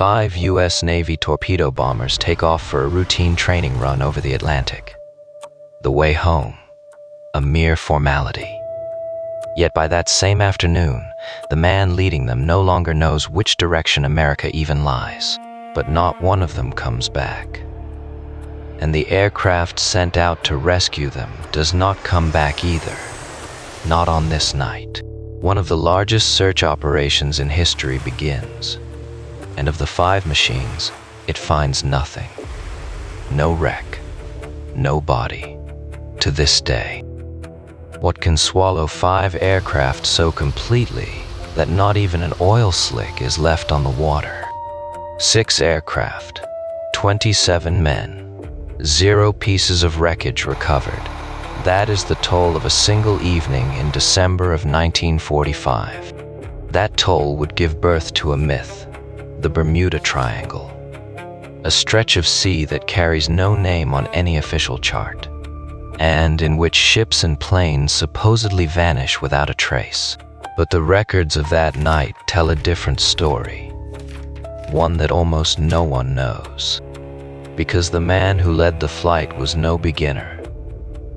5 US Navy torpedo bombers take off for a routine training run over the Atlantic. The way home, a mere formality. Yet by that same afternoon, the man leading them no longer knows which direction America even lies, but not one of them comes back. And the aircraft sent out to rescue them does not come back either. Not on this night. One of the largest search operations in history begins. And of the 5 machines, it finds nothing. No wreck, no body, to this day. What can swallow 5 aircraft so completely that not even an oil slick is left on the water? 6 aircraft, 27 men, 0 pieces of wreckage recovered. That is the toll of a single evening in December of 1945. That toll would give birth to a myth, the Bermuda Triangle, a stretch of sea that carries no name on any official chart, and in which ships and planes supposedly vanish without a trace. But the records of that night tell a different story, one that almost no one knows, because the man who led the flight was no beginner.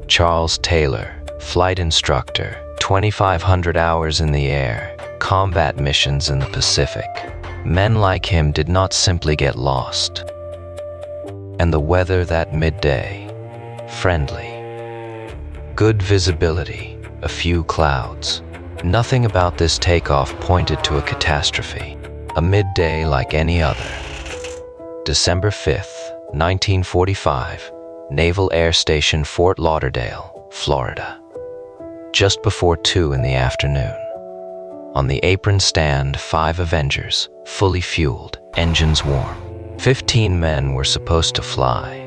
Charles Taylor, flight instructor, 2,500 hours in the air, combat missions in the Pacific. Men like him did not simply get lost. And the weather that midday, friendly. Good visibility, a few clouds. Nothing about this takeoff pointed to a catastrophe. A midday like any other. December 5th, 1945, Naval Air Station Fort Lauderdale, Florida. Just before 2 in the afternoon. On the apron stand, 5 Avengers, fully fueled, engines warm. 15 men were supposed to fly,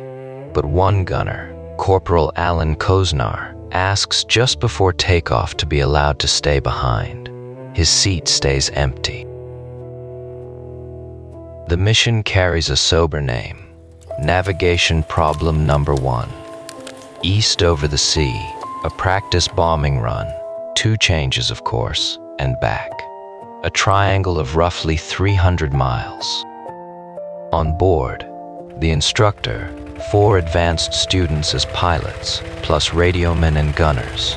but one gunner, Corporal Alan Koznar, asks just before takeoff to be allowed to stay behind. His seat stays empty. The mission carries a sober name, Navigation Problem Number 1. East over the sea, a practice bombing run, 2 changes of course, and back. A triangle of roughly 300 miles. On board, the instructor, 4 advanced students as pilots, plus radiomen and gunners.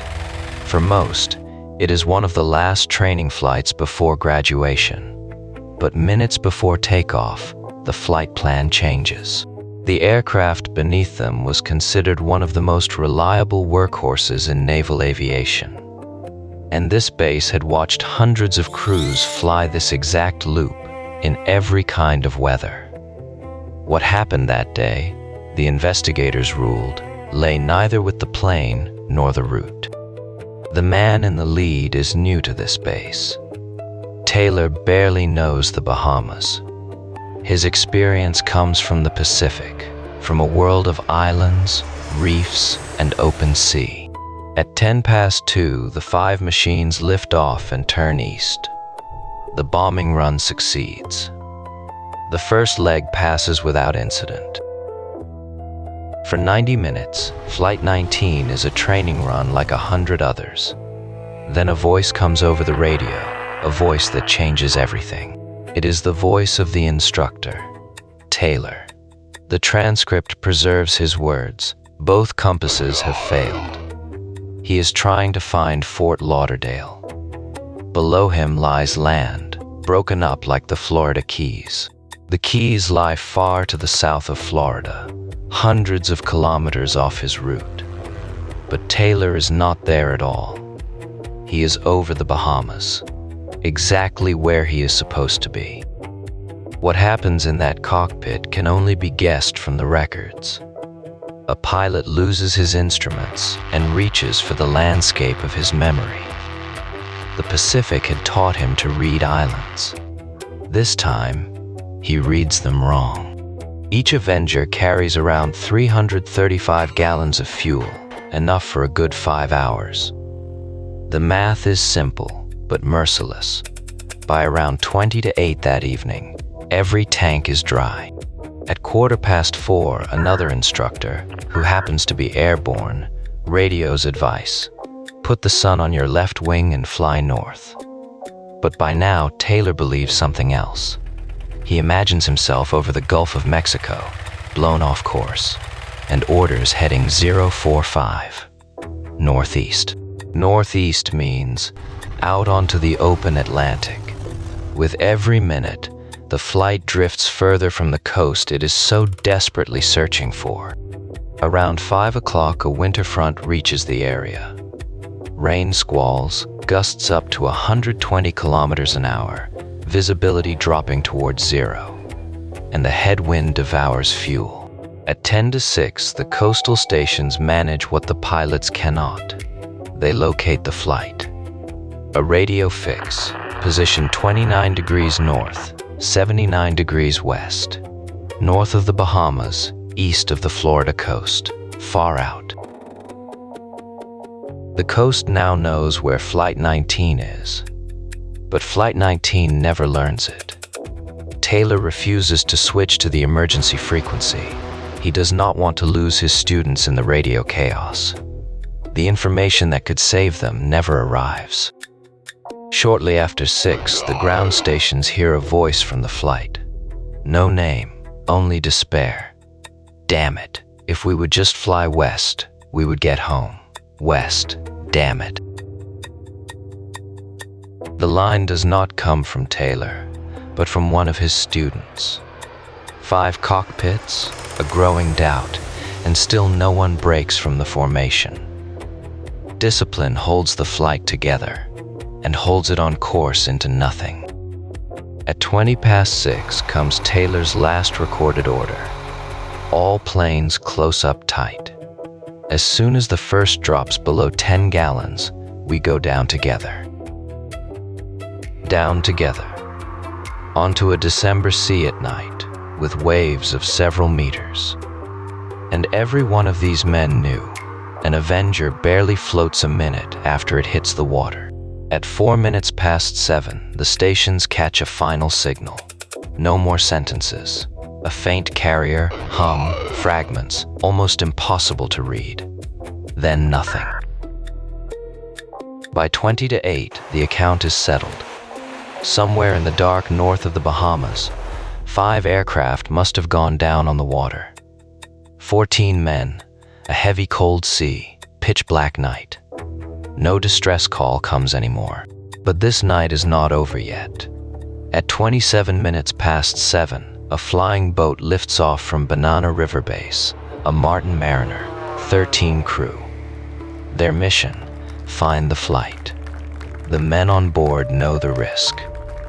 For most, it is one of the last training flights before graduation. But minutes before takeoff, the flight plan changes. The aircraft beneath them was considered one of the most reliable workhorses in naval aviation. And this base had watched hundreds of crews fly this exact loop in every kind of weather. What happened that day, the investigators ruled, lay neither with the plane nor the route. The man in the lead is new to this base. Taylor barely knows the Bahamas. His experience comes from the Pacific, from a world of islands, reefs, and open sea. At 2:10, the 5 machines lift off and turn east. The bombing run succeeds. The first leg passes without incident. For 90 minutes, Flight 19 is a training run like 100 others. Then a voice comes over the radio, a voice that changes everything. It is the voice of the instructor, Taylor. The transcript preserves his words. Both compasses have failed. He is trying to find Fort Lauderdale. Below him lies land, broken up like the Florida Keys. The Keys lie far to the south of Florida, hundreds of kilometers off his route. But Taylor is not there at all. He is over the Bahamas, exactly where he is supposed to be. What happens in that cockpit can only be guessed from the records. A pilot loses his instruments and reaches for the landscape of his memory. The Pacific had taught him to read islands. This time, he reads them wrong. Each Avenger carries around 335 gallons of fuel, enough for a good 5 hours. The math is simple, but merciless. By around 20 to 8 that evening, every tank is dry. At 4:15, another instructor, who happens to be airborne, radios advice. Put the sun on your left wing and fly north. But by now, Taylor believes something else. He imagines himself over the Gulf of Mexico, blown off course, and orders heading 045, northeast. Northeast means out onto the open Atlantic. With every minute, the flight drifts further from the coast it is so desperately searching for. Around 5 o'clock, a winter front reaches the area. Rain squalls, gusts up to 120 kilometers an hour, visibility dropping towards zero, and the headwind devours fuel. At 10 to 6, the coastal stations manage what the pilots cannot. They locate the flight. A radio fix, position 29 degrees north, 79 degrees west, north of the Bahamas, east of the Florida coast, far out. The coast now knows where Flight 19 is, but Flight 19 never learns it. Taylor refuses to switch to the emergency frequency. He does not want to lose his students in the radio chaos. The information that could save them never arrives. Shortly after 6, the ground stations hear a voice from the flight. No name, only despair. Damn it, if we would just fly west, we would get home. West, damn it. The line does not come from Taylor, but from one of his students. 5 cockpits, a growing doubt, and still no one breaks from the formation. Discipline holds the flight together, and holds it on course into nothing. At 20 past 6 comes Taylor's last recorded order. All planes close up tight. As soon as the first drops below 10 gallons, we go down together. Down together. Onto a December sea at night, with waves of several meters. And every one of these men knew, an Avenger barely floats a minute after it hits the water. At 4 minutes past 7, the stations catch a final signal. No more sentences. A faint carrier, hum, fragments, almost impossible to read. Then nothing. By 20 to 8, the account is settled. Somewhere in the dark north of the Bahamas, 5 aircraft must have gone down on the water. 14 men, a heavy cold sea, pitch black night. No distress call comes anymore. But this night is not over yet. At 27 minutes past 7, a flying boat lifts off from Banana River Base, a Martin Mariner, 13 crew. Their mission, find the flight. The men on board know the risk.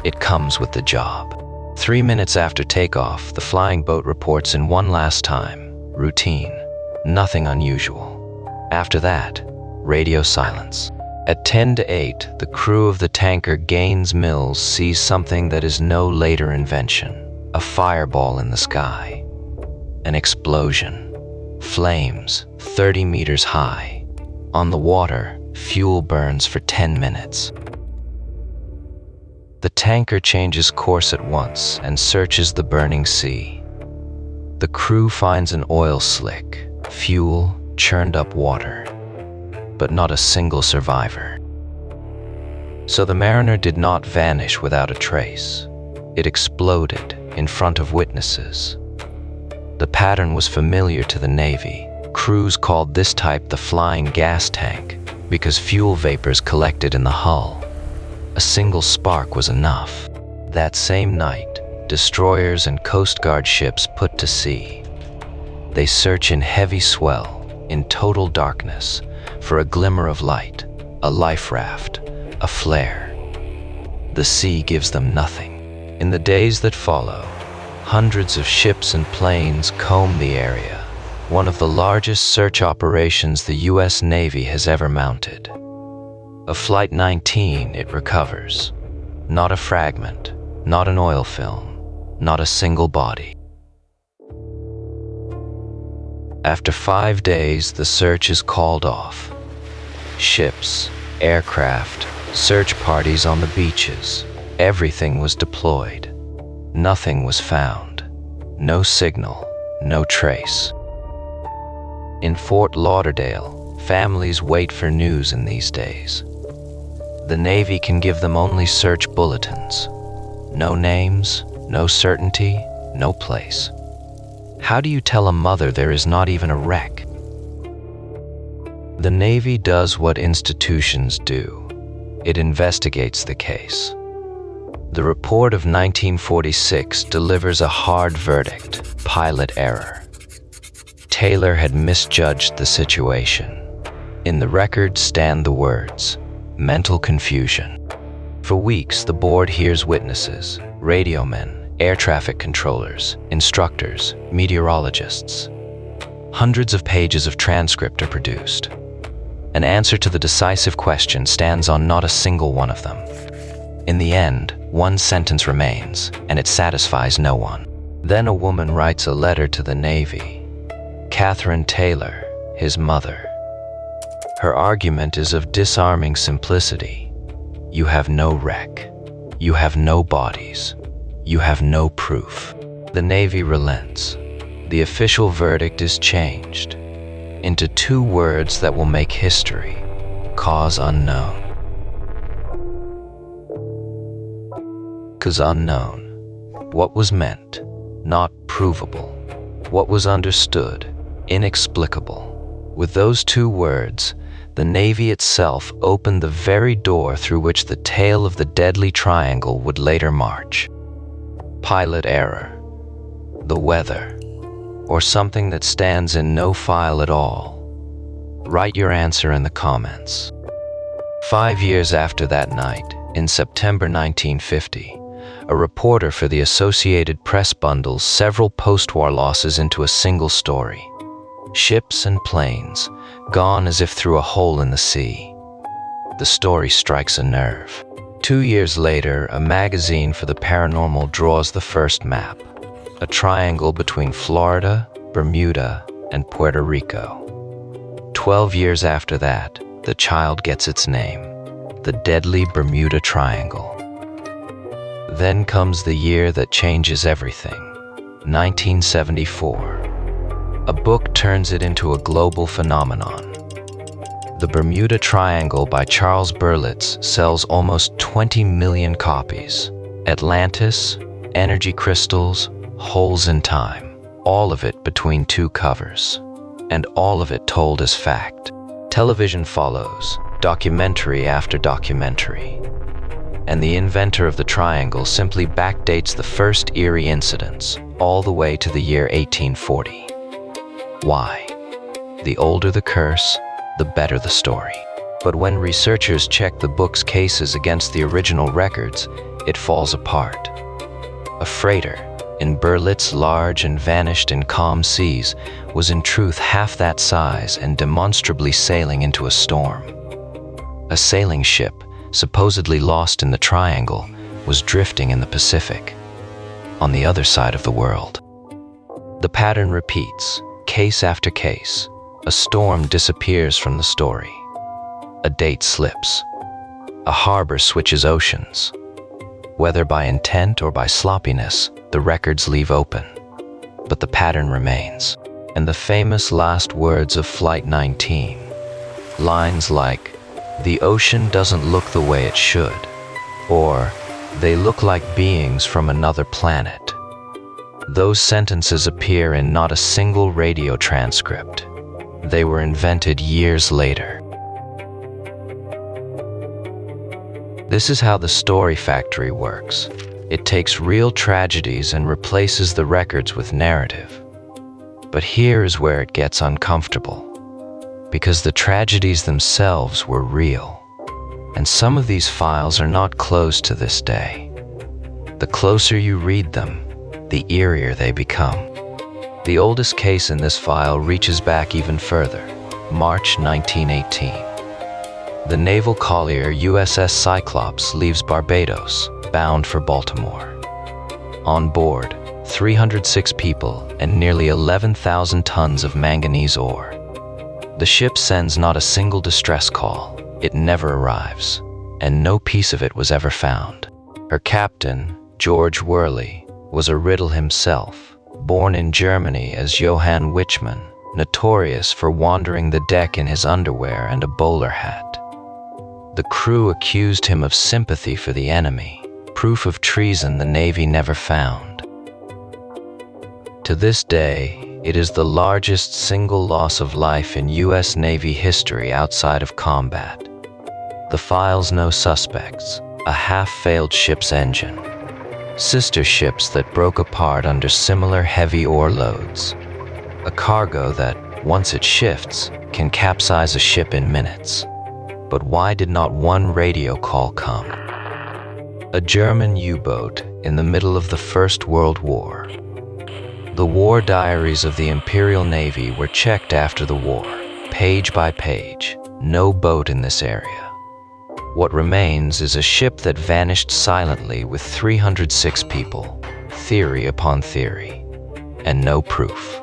It comes with the job. 3 minutes after takeoff, the flying boat reports in one last time, routine, nothing unusual. After that, radio silence. At 10 to 8, the crew of the tanker Gaines Mills sees something that is no later invention, a fireball in the sky. An explosion. Flames, 30 meters high. On the water, fuel burns for 10 minutes. The tanker changes course at once and searches the burning sea. The crew finds an oil slick, fuel, churned up water, but not a single survivor. So the Mariner did not vanish without a trace. It exploded in front of witnesses. The pattern was familiar to the Navy. Crews called this type the flying gas tank because fuel vapors collected in the hull. A single spark was enough. That same night, destroyers and Coast Guard ships put to sea. They search in heavy swell, in total darkness, for a glimmer of light, a life raft, a flare. The sea gives them nothing. In the days that follow, hundreds of ships and planes comb the area, one of the largest search operations the US Navy has ever mounted. Of Flight 19, it recovers. Not a fragment, not an oil film, not a single body. After 5 days, the search is called off. Ships, aircraft, search parties on the beaches, everything was deployed. Nothing was found. No signal, no trace. In Fort Lauderdale, families wait for news in these days. The Navy can give them only search bulletins. No names, No certainty, no place. How do you tell a mother there is not even a wreck? The Navy does what institutions do. It investigates the case. The report of 1946 delivers a hard verdict: pilot error. Taylor had misjudged the situation. In the record stand the words, mental confusion. For weeks, the board hears witnesses, radiomen, air traffic controllers, instructors, meteorologists. Hundreds of pages of transcript are produced. An answer to the decisive question stands on not a single one of them. In the end, one sentence remains, and it satisfies no one. Then a woman writes a letter to the Navy. Catherine Taylor, his mother. Her argument is of disarming simplicity. You have no wreck. You have no bodies. You have no proof. The Navy relents. The official verdict is changed into two words that will make history: cause unknown. Cause unknown. What was meant, not provable. What was understood, inexplicable. With those two words, the Navy itself opened the very door through which the tale of the deadly triangle would later march. Pilot error, the weather, or something that stands in no file at all? Write your answer in the comments. 5 years after that night, in September 1950, a reporter for the Associated Press bundles several post-war losses into a single story. Ships and planes, gone as if through a hole in the sea. The story strikes a nerve. 2 years later, a magazine for the paranormal draws the first map, a triangle between Florida, Bermuda, and Puerto Rico. 12 years after that, the child gets its name, the deadly Bermuda Triangle. Then comes the year that changes everything, 1974. A book turns it into a global phenomenon. The Bermuda Triangle by Charles Berlitz sells almost 20 million copies. Atlantis, energy crystals, holes in time, all of it between two covers, and all of it told as fact. Television follows, documentary after documentary, and the inventor of the triangle simply backdates the first eerie incidents all the way to the year 1840. Why? The older the curse, the better the story. But when researchers check the book's cases against the original records, it falls apart. A freighter, in Berlitz large and vanished in calm seas, was in truth half that size and demonstrably sailing into a storm. A sailing ship, supposedly lost in the triangle, was drifting in the Pacific, on the other side of the world. The pattern repeats, case after case. A storm disappears from the story. A date slips. A harbor switches oceans. Whether by intent or by sloppiness, the records leave open. But the pattern remains. And the famous last words of Flight 19. Lines like, "The ocean doesn't look the way it should," or, "They look like beings from another planet." Those sentences appear in not a single radio transcript. They were invented years later. This is how the story factory works. It takes real tragedies and replaces the records with narrative. But here is where it gets uncomfortable, because the tragedies themselves were real, and some of these files are not closed to this day. The closer you read them, the eerier they become. The oldest case in this file reaches back even further, March 1918. The naval collier USS Cyclops leaves Barbados, bound for Baltimore. On board, 306 people and nearly 11,000 tons of manganese ore. The ship sends not a single distress call. It never arrives, and no piece of it was ever found. Her captain, George Worley, was a riddle himself, born in Germany as Johann Wichmann, notorious for wandering the deck in his underwear and a bowler hat. The crew accused him of sympathy for the enemy, proof of treason the Navy never found. To this day, it is the largest single loss of life in US Navy history outside of combat. The files no suspects, a half-failed ship's engine, sister ships that broke apart under similar heavy ore loads, a cargo that, once it shifts, can capsize a ship in minutes. But why did not one radio call come? A German U-boat in the middle of the First World War. The war diaries of the Imperial Navy were checked after the war, page by page, no boat in this area. What remains is a ship that vanished silently with 306 people, theory upon theory, and no proof.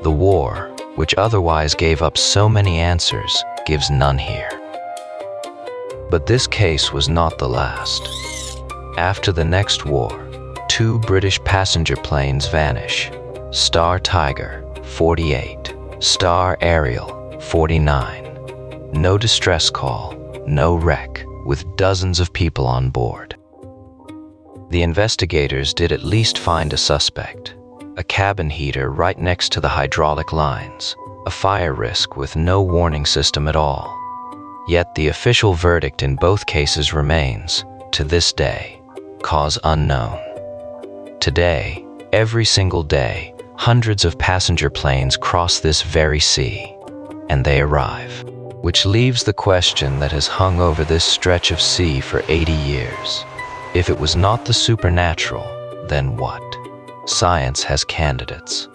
The war, which otherwise gave up so many answers, gives none here. But this case was not the last. After the next war, 2 British passenger planes vanish. Star Tiger, 48. Star Ariel, 49. No distress call, no wreck, with dozens of people on board. The investigators did at least find a suspect. A cabin heater right next to the hydraulic lines, a fire risk with no warning system at all. Yet the official verdict in both cases remains, to this day, cause unknown. Today, every single day, hundreds of passenger planes cross this very sea, and they arrive, which leaves the question that has hung over this stretch of sea for 80 years. If it was not the supernatural, then what? Science has candidates,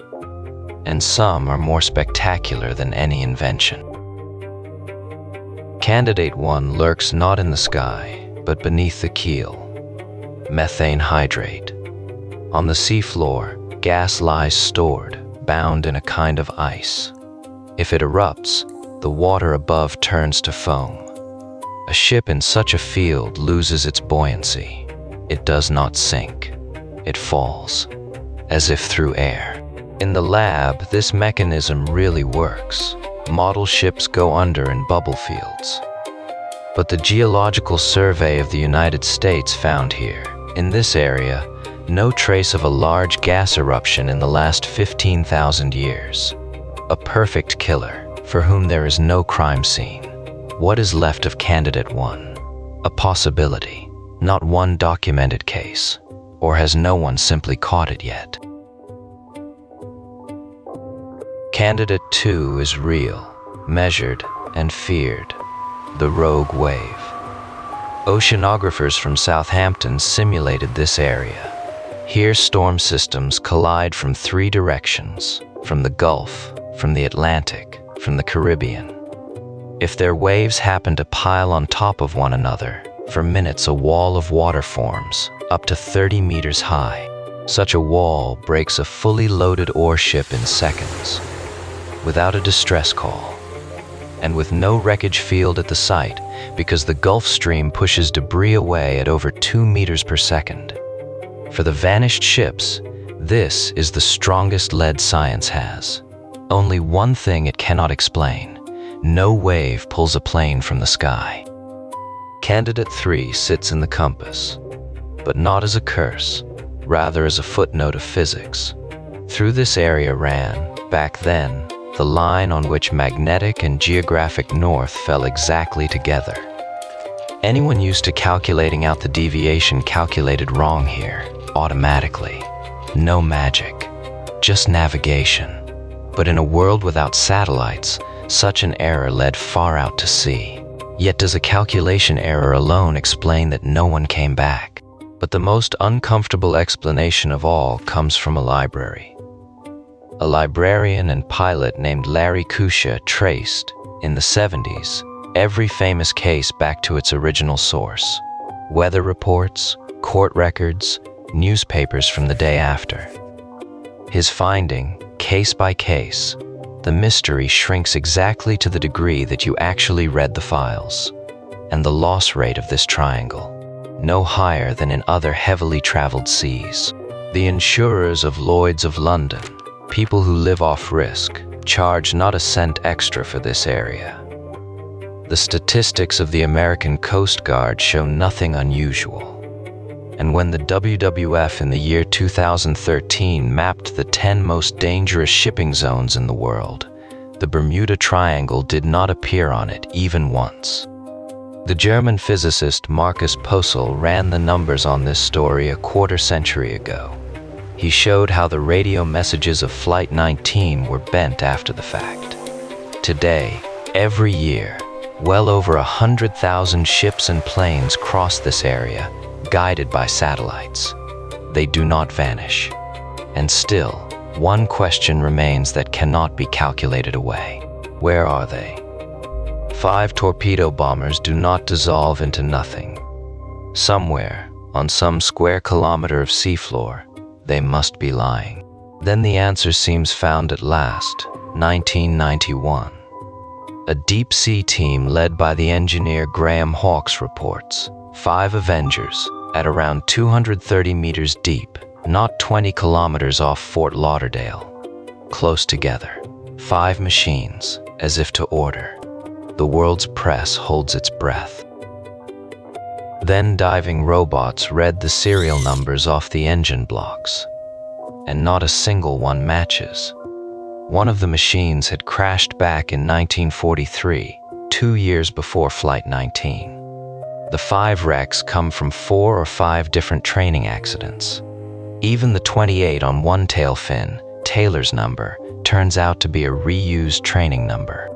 and some are more spectacular than any invention. Candidate 1 lurks not in the sky, but beneath the keel. Methane hydrate. On the seafloor, gas lies stored, bound in a kind of ice. If it erupts, the water above turns to foam. A ship in such a field loses its buoyancy. It does not sink. It falls, as if through air. In the lab, this mechanism really works. Model ships go under in bubble fields. But the Geological Survey of the United States found here, in this area, no trace of a large gas eruption in the last 15,000 years. A perfect killer, for whom there is no crime scene. What is left of Candidate 1? A possibility, not one documented case. Or has no one simply caught it yet? Candidate 2 is real, measured, and feared. The rogue wave. Oceanographers from Southampton simulated this area. Here storm systems collide from 3 directions, from the Gulf, from the Atlantic, from the Caribbean. If their waves happen to pile on top of one another, for minutes a wall of water forms, up to 30 meters high. Such a wall breaks a fully loaded ore ship in seconds, without a distress call, and with no wreckage field at the site because the Gulf Stream pushes debris away at over 2 meters per second. For the vanished ships, this is the strongest lead science has. Only one thing it cannot explain: no wave pulls a plane from the sky. Candidate 3 sits in the compass, but not as a curse, rather as a footnote of physics. Through this area ran, back then, the line on which magnetic and geographic north fell exactly together. Anyone used to calculating out the deviation calculated wrong here, automatically. No magic, just navigation. But in a world without satellites, such an error led far out to sea. Yet does a calculation error alone explain that no one came back? But the most uncomfortable explanation of all comes from a library. A librarian and pilot named Lawrence Kusche traced, in the 70s, every famous case back to its original source. Weather reports, court records, newspapers from the day after. His finding, case by case, the mystery shrinks exactly to the degree that you actually read the files. And the loss rate of this triangle, no higher than in other heavily traveled seas. The insurers of Lloyd's of London, people who live off risk, charge not a cent extra for this area. The statistics of the American Coast Guard show nothing unusual. And when the WWF in the year 2013 mapped the 10 most dangerous shipping zones in the world, the Bermuda Triangle did not appear on it even once. The German physicist Markus Posel ran the numbers on this story a quarter century ago. He showed how the radio messages of Flight 19 were bent after the fact. Today, every year, well over 100,000 ships and planes cross this area, guided by satellites. They do not vanish. And still, one question remains that cannot be calculated away. Where are they? 5 torpedo bombers do not dissolve into nothing. Somewhere, on some square kilometer of seafloor, they must be lying. Then the answer seems found at last, 1991. A deep-sea team led by the engineer Graham Hawkes reports 5 Avengers at around 230 meters deep, not 20 kilometers off Fort Lauderdale. Close together, 5 machines, as if to order. The world's press holds its breath. Then diving robots read the serial numbers off the engine blocks, and not a single one matches. One of the machines had crashed back in 1943, 2 years before Flight 19. The 5 wrecks come from 4 or 5 different training accidents. Even the 28 on one tail fin, Taylor's number, turns out to be a reused training number.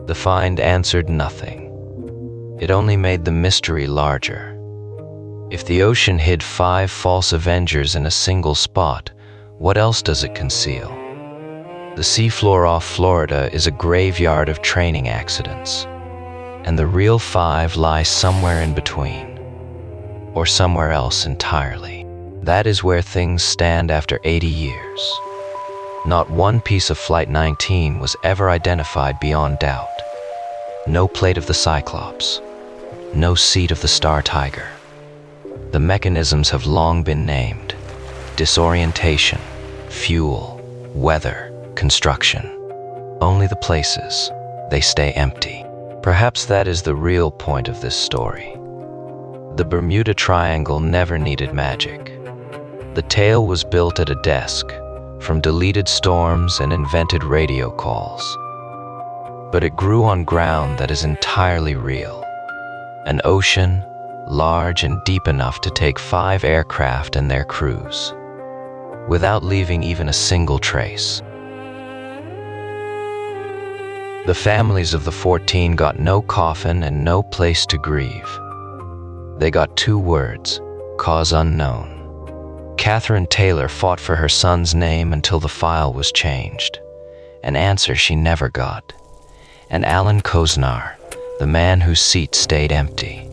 The find answered nothing. It only made the mystery larger. If the ocean hid 5 false Avengers in a single spot, what else does it conceal? The seafloor off Florida is a graveyard of training accidents, and the real 5 lie somewhere in between, or somewhere else entirely. That is where things stand after 80 years. Not one piece of Flight 19 was ever identified beyond doubt. No plate of the Cyclops, no seat of the Star Tiger. The mechanisms have long been named: disorientation, fuel, weather, construction. Only the places, they stay empty. Perhaps that is the real point of this story. The Bermuda Triangle never needed magic. The tale was built at a desk, from deleted storms and invented radio calls. But it grew on ground that is entirely real. An ocean, large and deep enough to take 5 aircraft and their crews, without leaving even a single trace. The families of the 14 got no coffin and no place to grieve. They got 2 words: cause unknown. Catherine Taylor fought for her son's name until the file was changed, an answer she never got. And Alan Koznar, the man whose seat stayed empty.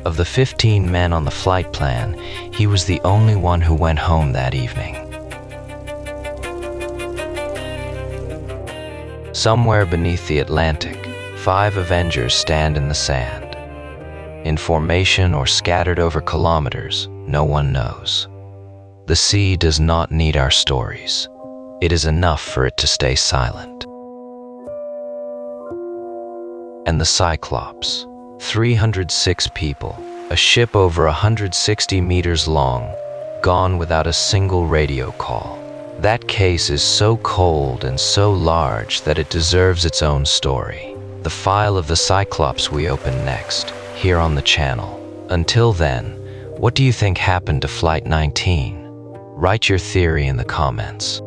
Of the 15 men on the flight plan, he was the only one who went home that evening. Somewhere beneath the Atlantic, 5 Avengers stand in the sand. In formation or scattered over kilometers, no one knows. The sea does not need our stories. It is enough for it to stay silent. And the Cyclops, 306 people, a ship over 160 meters long, gone without a single radio call. That case is so cold and so large that it deserves its own story. The file of the Cyclops we open next, here on the channel. Until then, what do you think happened to Flight 19? Write your theory in the comments.